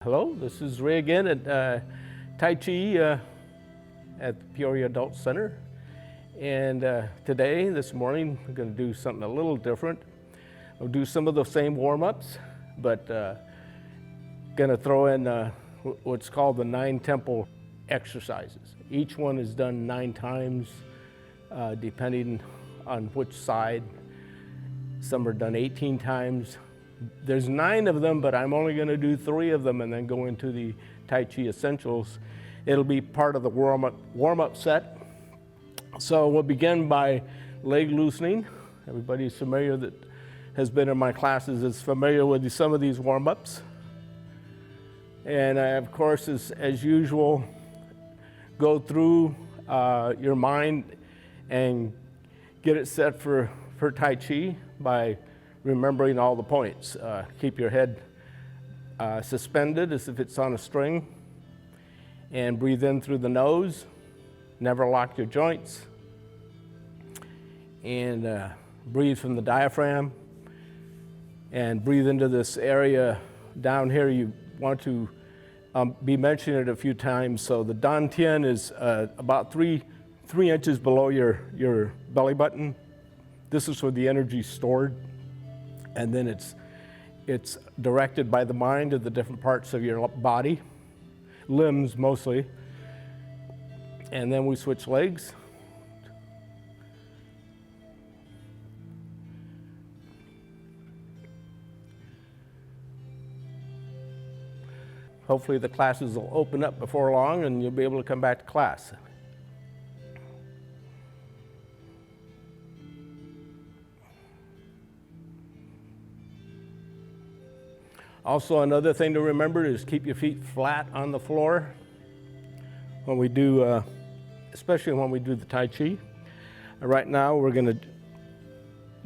Hello, this is Ray again at Tai Chi at the Peoria Adult Center. And this morning, we're going to do something a little different. We'll do some of the same warm-ups, but going to throw in what's called the 9 temple exercises. Each one is done 9 times, depending on which side. Some are done 18 times. There's 9 of them, but I'm only going to do 3 of them and then go into the Tai Chi Essentials. It'll be part of the warm-up set. So we'll begin by leg loosening. Everybody's familiar that has been in my classes is familiar with some of these warm-ups. And I, of course, as usual, go through your mind and get it set for Tai Chi by remembering all the points. Keep your head suspended as if it's on a string, and breathe in through the nose. Never lock your joints, and breathe from the diaphragm, and breathe into this area down here. You want to be mentioning it a few times. So the dantian is about 3 inches below your belly button. This is where the energy is stored. And then it's directed by the mind to the different parts of your body, limbs mostly. And then we switch legs. Hopefully the classes will open up before long and you'll be able to come back to class. Also, another thing to remember is keep your feet flat on the floor when we do, especially when we do the Tai Chi. Right now, we're going to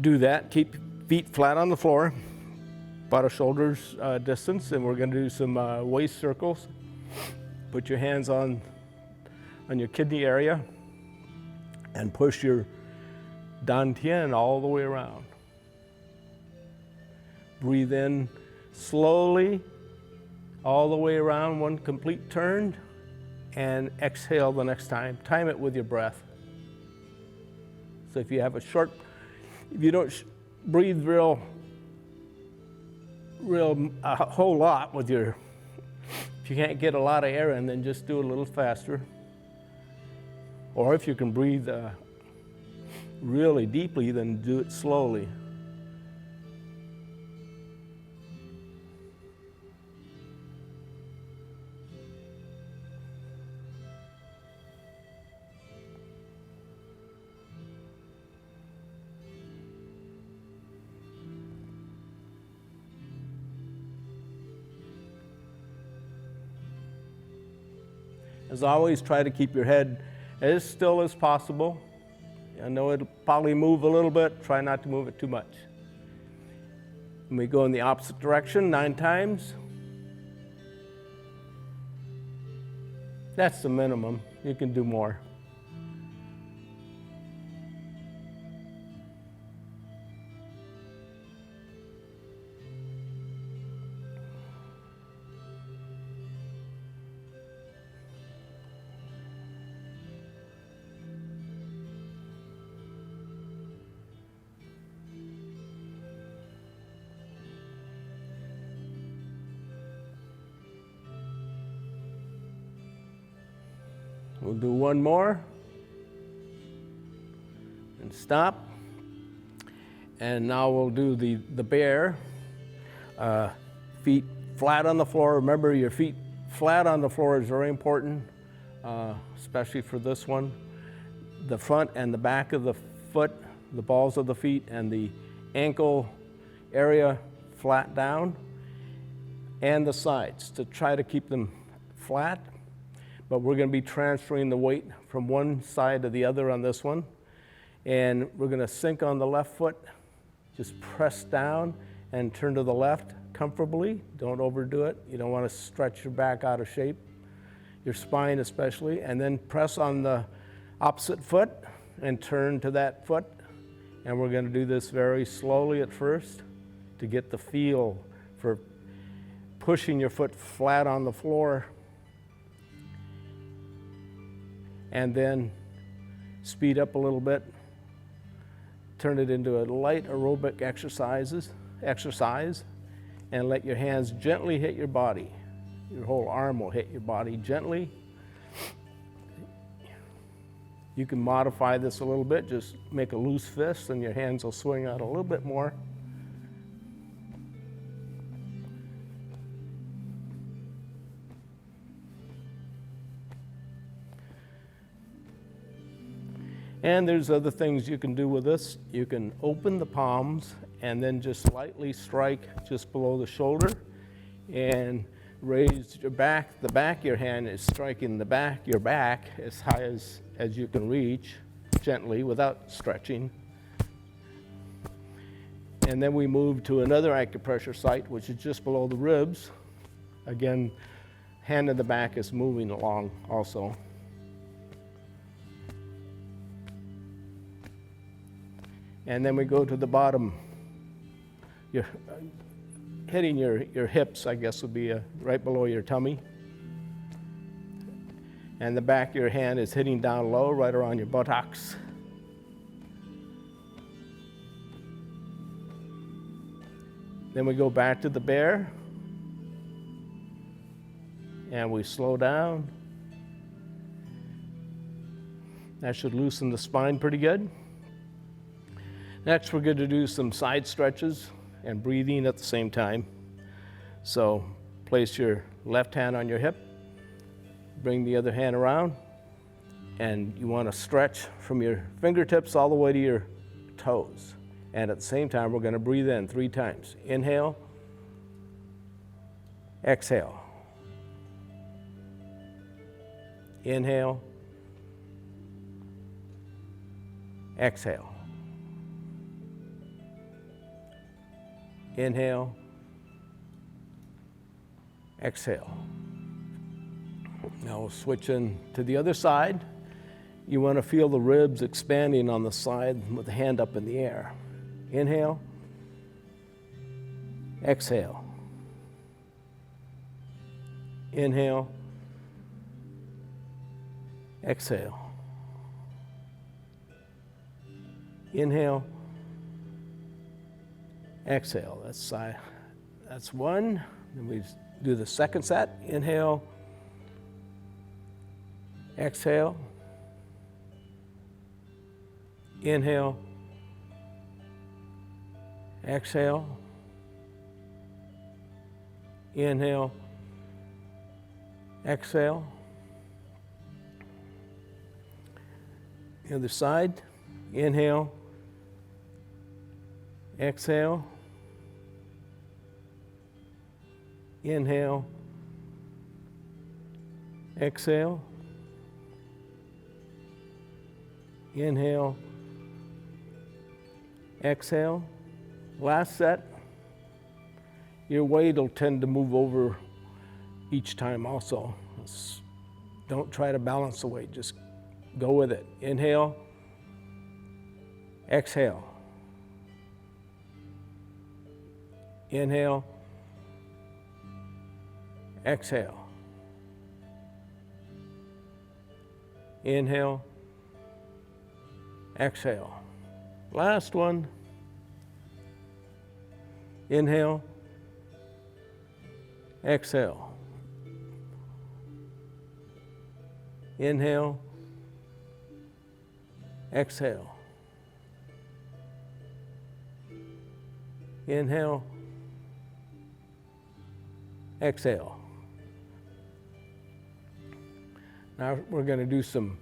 do that. Keep feet flat on the floor, about a shoulder's distance, and we're going to do some waist circles. Put your hands on your kidney area and push your dantian all the way around. Breathe in slowly, all the way around, one complete turn, and exhale the next time. Time it with your breath. So if you have if you don't breathe a whole lot with if you can't get a lot of air in, then just do it a little faster. Or if you can breathe really deeply, then do it slowly. As always, try to keep your head as still as possible. I know it'll probably move a little bit. Try not to move it too much. And we go in the opposite direction 9 times. That's the minimum. You can do more. We'll do one more and stop. And now we'll do the bear. Feet flat on the floor. Remember, your feet flat on the floor is very important, especially for this one. The front and the back of the foot, the balls of the feet, and the ankle area flat down, and the sides to try to keep them flat. But we're going to be transferring the weight from one side to the other on this one. And we're going to sink on the left foot, just press down and turn to the left comfortably. Don't overdo it. You don't want to stretch your back out of shape, your spine especially. And then press on the opposite foot and turn to that foot. And we're going to do this very slowly at first to get the feel for pushing your foot flat on the floor, and then speed up a little bit. Turn it into a light aerobic exercise, and let your hands gently hit your body. Your whole arm will hit your body gently. You can modify this a little bit, just make a loose fist and your hands will swing out a little bit more. And there's other things you can do with this. You can open the palms and then just lightly strike just below the shoulder and raise your back. The back of your hand is striking your back as high as you can reach, gently without stretching. And then we move to another acupressure site, which is just below the ribs. Again, hand in the back is moving along also. And then we go to the bottom. You're hitting your hips, I guess, would be right below your tummy. And the back of your hand is hitting down low, right around your buttocks. Then we go back to the bear. And we slow down. That should loosen the spine pretty good. Next, we're going to do some side stretches and breathing at the same time. So place your left hand on your hip, bring the other hand around, and you want to stretch from your fingertips all the way to your toes. And at the same time, we're going to breathe in 3 times. Inhale, exhale. Inhale, exhale. Inhale, exhale. Now we'll switch in to the other side. You want to feel the ribs expanding on the side with the hand up in the air. Inhale, exhale. Inhale, exhale. Inhale, exhale. That's one. Then we do the second set. Inhale, exhale. Inhale, exhale. Inhale, exhale. The other side. Inhale, exhale. Inhale, exhale. Inhale, exhale. Last set. Your weight will tend to move over each time also. Don't try to balance the weight, just go with it. Inhale, exhale. Inhale, exhale. Inhale, exhale. Last one. Inhale, exhale. Inhale, exhale. Inhale, exhale. Now we're going to do some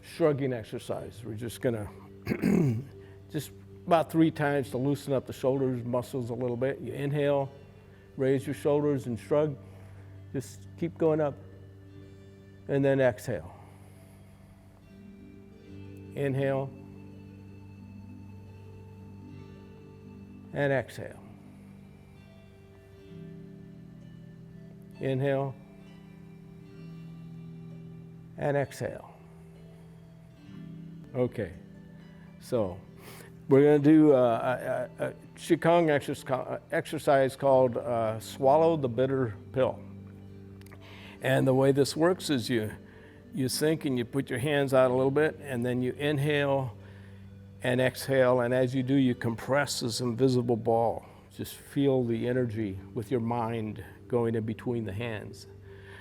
shrugging exercise. We're just going to just about 3 times to loosen up the shoulders muscles a little bit. You inhale, raise your shoulders and shrug. Just keep going up. And then exhale. Inhale. And exhale. Inhale. And exhale. Okay, so We're going to do a Qigong exercise called Swallow the Bitter Pill. And the way this works is you think and you put your hands out a little bit, and then you inhale and exhale, and as you do, you compress this invisible ball. Just feel the energy with your mind going in between the hands.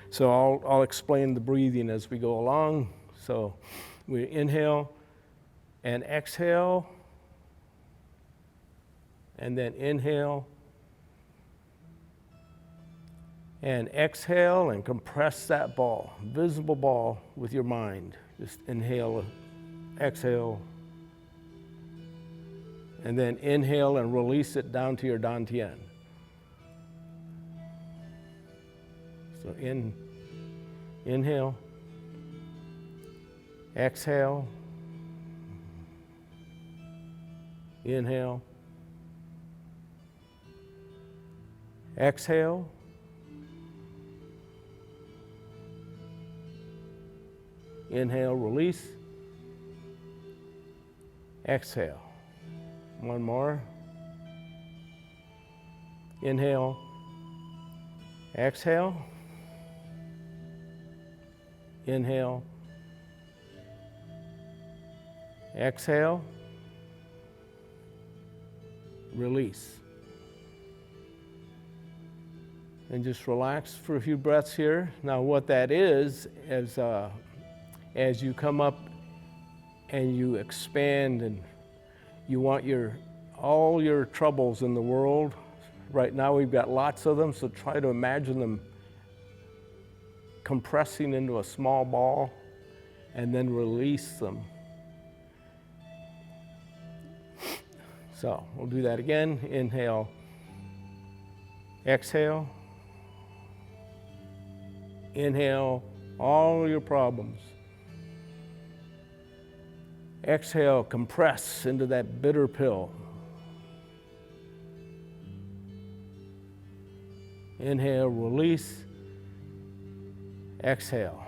So I'll explain the breathing as we go along. So we inhale and exhale, and then inhale and exhale, and compress that ball, visible ball, with your mind. Just inhale, exhale, and then inhale and release it down to your dantian. So inhale, exhale, inhale, exhale, inhale, release, exhale. One more. Inhale, exhale, inhale, exhale, release. And just relax for a few breaths here. Now what that is as you come up and you expand and you want all your troubles in the world. Right now we've got lots of them, so try to imagine them compressing into a small ball and then release them. So we'll do that again. Inhale, exhale, inhale all your problems. Exhale, compress into that bitter pill. Inhale, release. Exhale.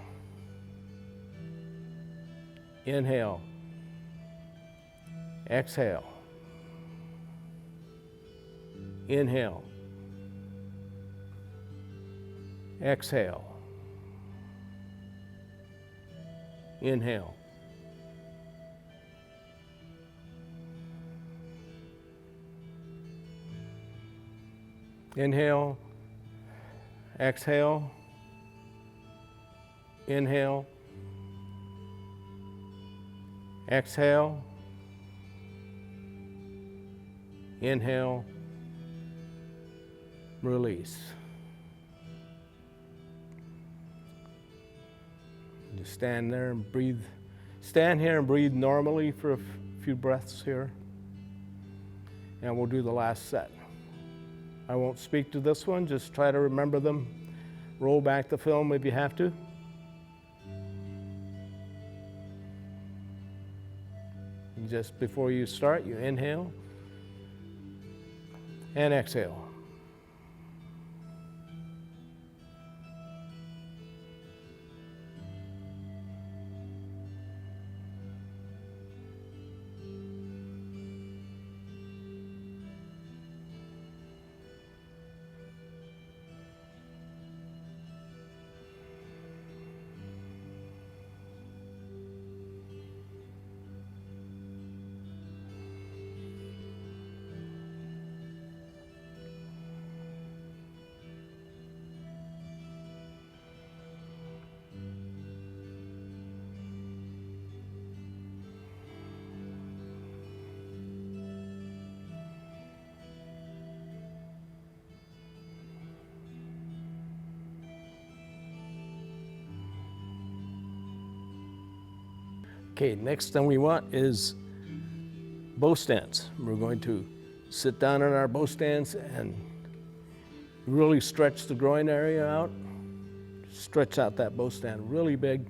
Inhale. Exhale. Inhale. Exhale. Inhale. Inhale, exhale, inhale, exhale, inhale, release. Just stand there and breathe. Stand here and breathe normally for a few breaths here. And we'll do the last set. I won't speak to this one, just try to remember them. Roll back the film if you have to. And just before you start, you inhale and exhale. Okay, next thing we want is bow stance. We're going to sit down in our bow stance and really stretch the groin area out. Stretch out that bow stand really big.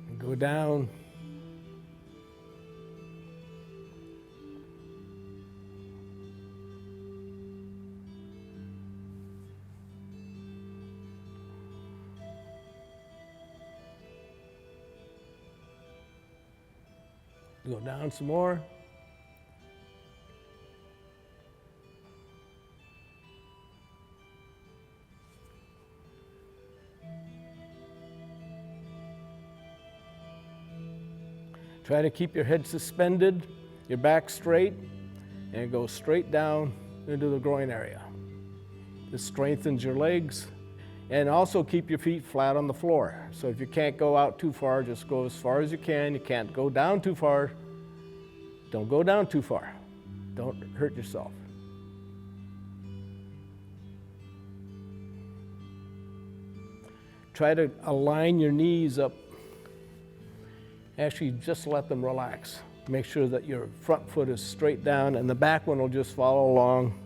And go down. Go down some more. Try to keep your head suspended, your back straight, and go straight down into the groin area. This strengthens your legs, and also keep your feet flat on the floor. So if you can't go out too far, just go as far as you can. You can't go down too far. Don't go down too far. Don't hurt yourself. Try to align your knees up. Actually, just let them relax. Make sure that your front foot is straight down and the back one will just follow along.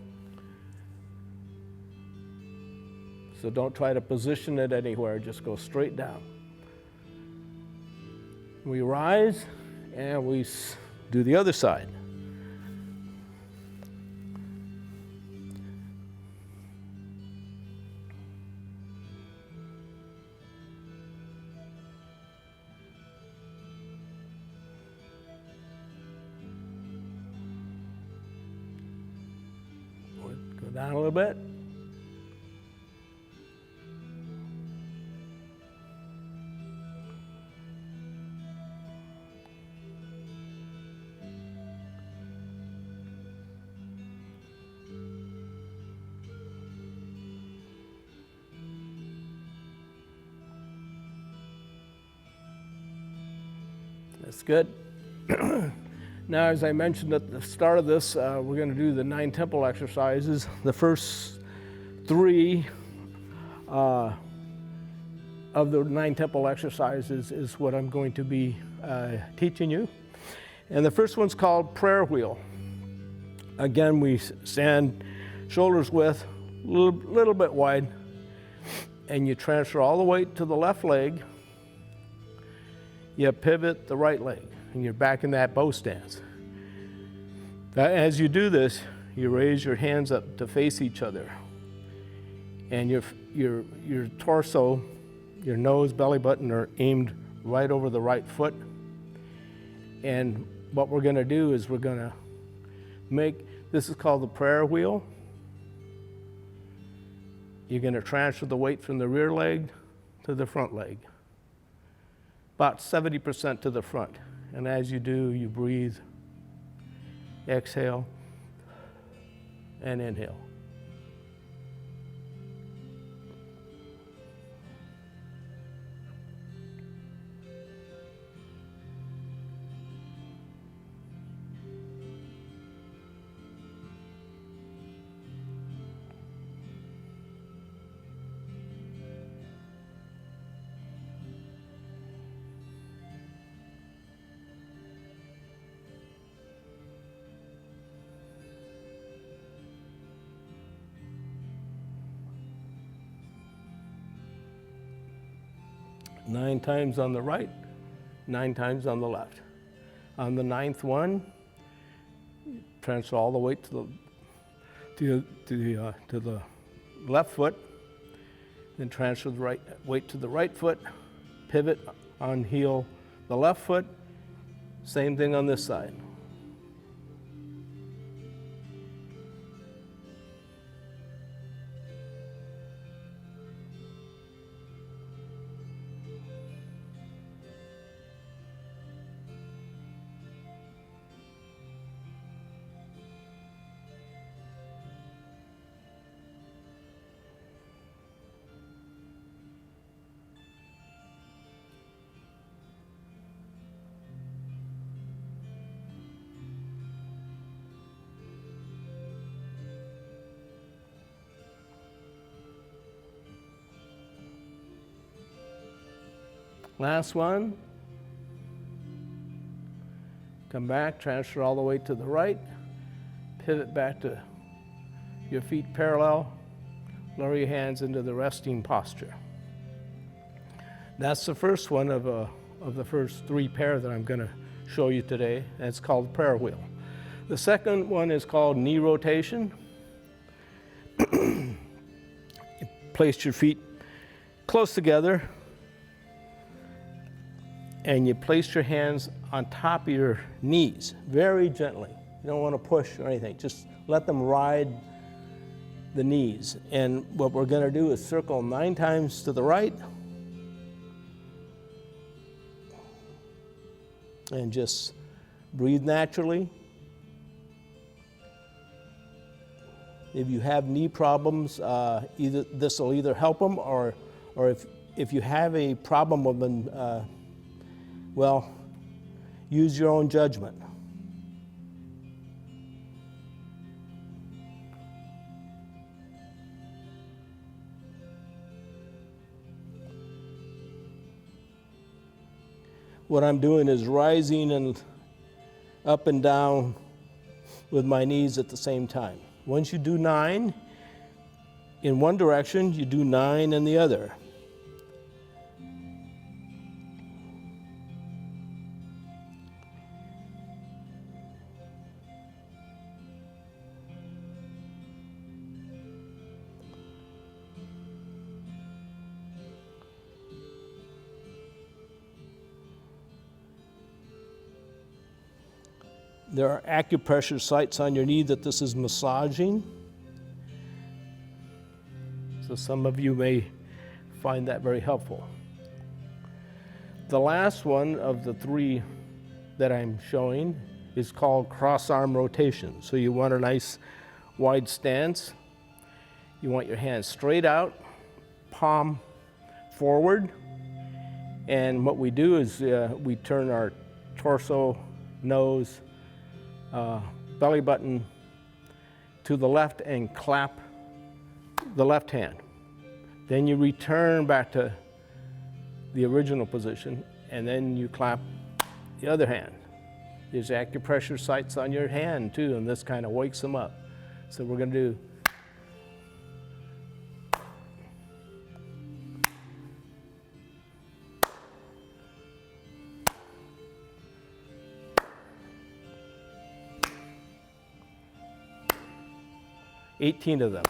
So don't try to position it anywhere, just go straight down. We rise and we do the other side. Go down a little bit. That's good. Now, as I mentioned at the start of this, we're going to do the 9 temple exercises. The first 3 of the 9 temple exercises is what I'm going to be teaching you. And the first one's called prayer wheel. Again, we stand shoulders width, a little bit wide, and you transfer all the weight to the left leg. You pivot the right leg, and you're back in that bow stance. As you do this, you raise your hands up to face each other, and your torso, your nose, belly button are aimed right over the right foot. And what we're going to do is we're going to this is called the prayer wheel. You're going to transfer the weight from the rear leg to the front leg, about 70% to the front. And as you do, you breathe, exhale, and inhale. Nine times on the right, 9 times on the left. On the 9th one, transfer all the weight to the left foot, then transfer the weight to the right foot, pivot on heel the left foot, same thing on this side. Last one. Come back, transfer all the way to the right, pivot back to your feet parallel, lower your hands into the resting posture. That's the first one of the first 3 pair that I'm going to show you today, and it's called prayer wheel. The second one is called knee rotation. You place your feet close together, and you place your hands on top of your knees, very gently. You don't want to push or anything, just let them ride the knees. And what we're going to do is circle 9 times to the right, and just breathe naturally. If you have knee problems, this will either help them, or if you have a problem with them, well, use your own judgment. What I'm doing is rising and up and down with my knees at the same time. Once you do 9 in one direction, you do 9 in the other. There are acupressure sites on your knee that this is massaging. So some of you may find that very helpful. The last one of the 3 that I'm showing is called cross-arm rotation. So you want a nice wide stance. You want your hands straight out, palm forward. And what we do is we turn our torso, nose, belly button to the left and clap the left hand. Then you return back to the original position, and then you clap the other hand. There's acupressure sites on your hand too, and this kind of wakes them up. So we're going to do $18 of them.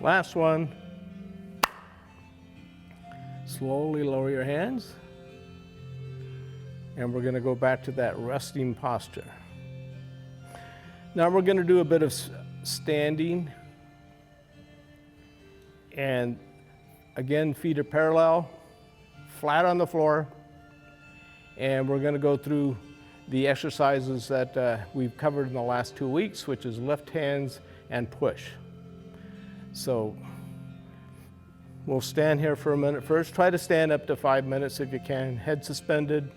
Last one. Slowly lower your hands. And we're going to go back to that resting posture. Now we're going to do a bit of standing. And again, feet are parallel, flat on the floor. And we're going to go through the exercises that we've covered in the last 2 weeks, which is lift hands and push. So we'll stand here for a minute first. Try to stand up to 5 minutes if you can. Head suspended,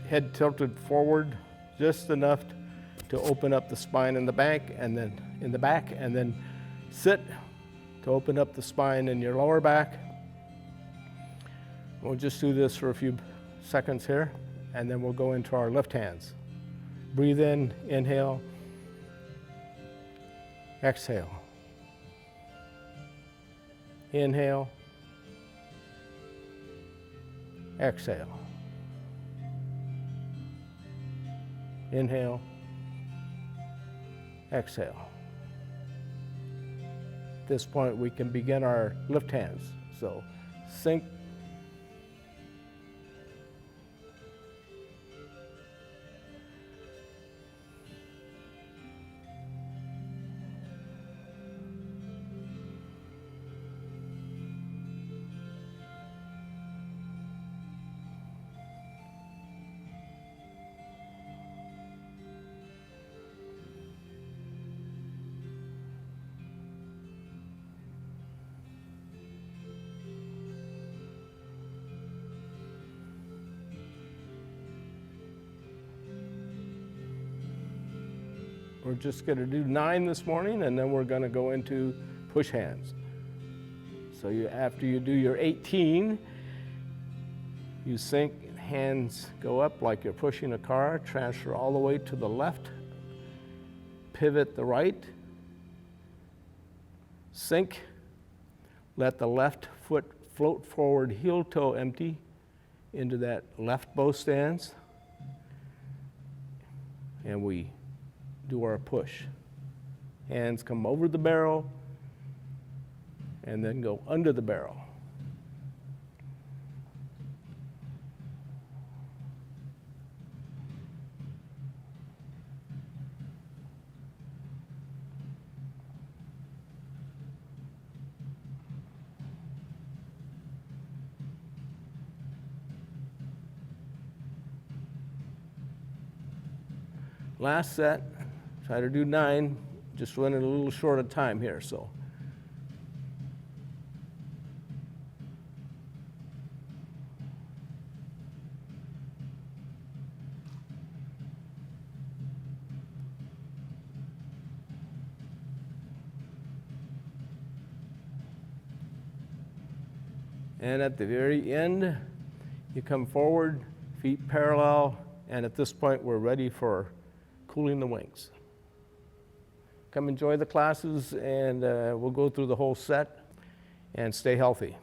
head tilted forward just enough to open up the spine in the back, and then sit to open up the spine in your lower back. We'll just do this for a few seconds here, and then we'll go into our lift hands. Breathe in, inhale, exhale. Inhale, exhale. Inhale, exhale. At this point, we can begin our lift hands. So sink, We're just going to do 9 this morning, and then we're going to go into push hands. So after you do your 18, you sink, hands go up like you're pushing a car, transfer all the way to the left, pivot the right, sink, let the left foot float forward, heel toe empty into that left bow stance, and we do our push. Hands come over the barrel and then go under the barrel. Last set, try to do 9, just running a little short of time here, so. And at the very end, you come forward, feet parallel, and at this point, we're ready for cooling the wings. Come enjoy the classes, and we'll go through the whole set, and stay healthy.